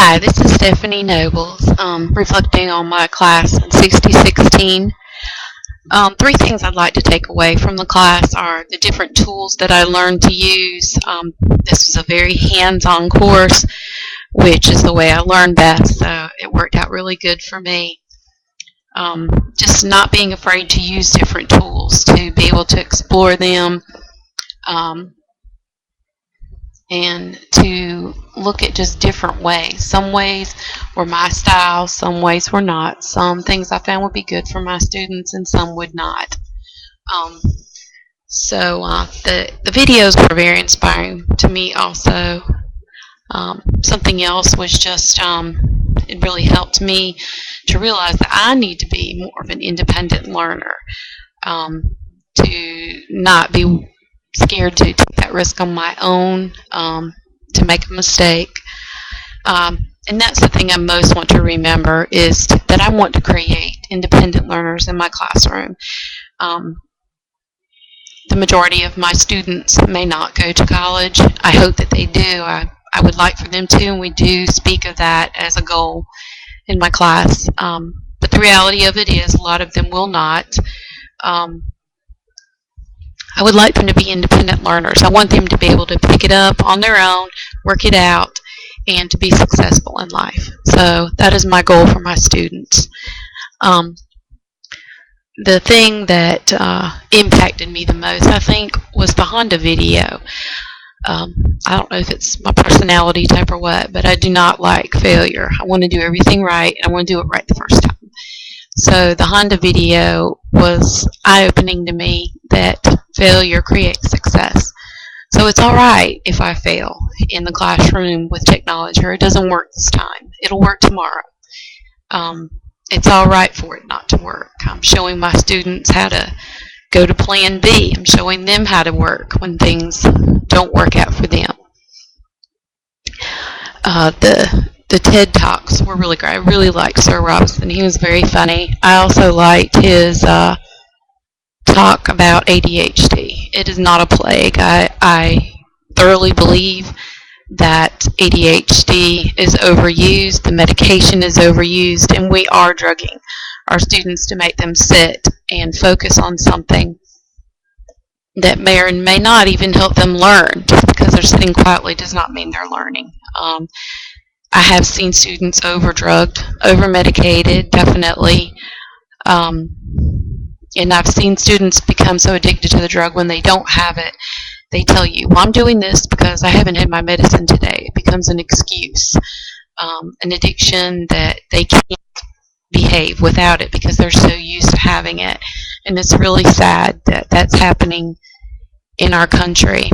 Hi, this is Stephanie Nobles, reflecting on my class in 6016. Three things I'd like to take away from the class are the different tools that I learned to use. This was a very hands-on course, which is the way I learned best, so it worked out really good for me. Just not being afraid to use different tools, to be able to explore them, and to look at just different ways. Some ways were my style, some ways were not. Some things I found would be good for my students and some would not. The videos were very inspiring to me also. Something else was just, it really helped me to realize that I need to be more of an independent learner, to not be scared to take that risk on my own, to make a mistake. And that's the thing I most want to remember, is that I want to create independent learners in my classroom. The majority of my students may not go to college. I hope that they do. I would like for them to, and we do speak of that as a goal in my class. But the reality of it is a lot of them will not. I would like them to be independent learners. I want them to be able to pick it up on their own, work it out, and to be successful in life. So that is my goal for my students. The thing that impacted me the most, I think, was the Honda video. I don't know if it's my personality type or what, but I do not like failure. I want to do everything right, and I want to do it right the first time. So the Honda video was eye-opening to me that failure creates success. So it's all right if I fail in the classroom with technology, or it doesn't work this time. It'll work tomorrow. It's all right for it not to work. I'm showing my students how to go to plan B. I'm showing them how to work when things don't work out for them. The TED Talks were really great. I really liked Sir Robinson. He was very funny. I also liked his talk about ADHD. It is not a plague. I thoroughly believe that ADHD is overused, the medication is overused, and we are drugging our students to make them sit and focus on something that may or may not even help them learn. Just because they're sitting quietly does not mean they're learning. I have seen students over-drugged, over-medicated, definitely. And I've seen students become so addicted to the drug when they don't have it, they tell you, well, I'm doing this because I haven't had my medicine today. It becomes an excuse, an addiction that they can't behave without it because they're so used to having it. And it's really sad that that's happening in our country.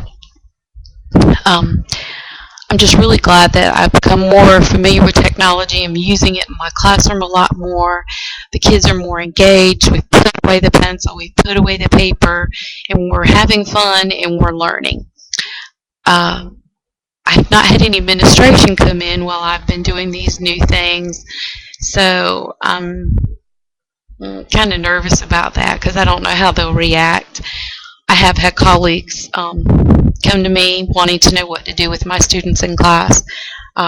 I'm just really glad that I've become more familiar with technology. I'm using it in my classroom a lot more. The kids are more engaged. We've put away the pencil, we've put away the paper, and we're having fun and we're learning. I've not had any administration come in while I've been doing these new things, so I'm kind of nervous about that because I don't know how they'll react. I have had colleagues come to me wanting to know what to do with my students in class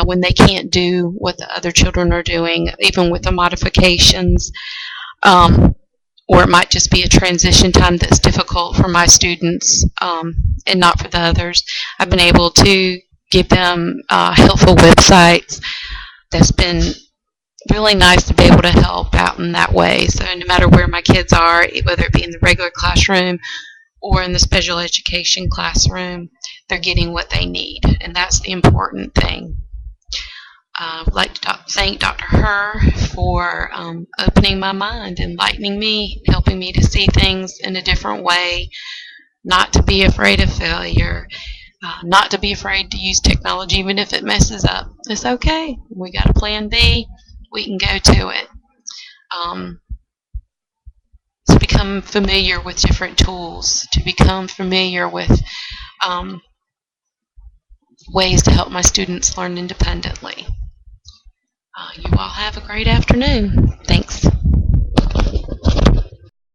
when they can't do what the other children are doing, even with the modifications, or it might just be a transition time that's difficult for my students and not for the others. I've been able to give them helpful websites. That's been really nice to be able to help out in that way. So no matter where my kids are, whether it be in the regular classroom or in the special education classroom, they're getting what they need, and that's the important thing. I'd like to thank Dr. Herr for opening my mind, enlightening me, helping me to see things in a different way, not to be afraid of failure, not to be afraid to use technology even if it messes up. It's okay. We got a plan B. We can go to it. To become familiar with different tools, to become familiar with ways to help my students learn independently. You all have a great afternoon. Thanks.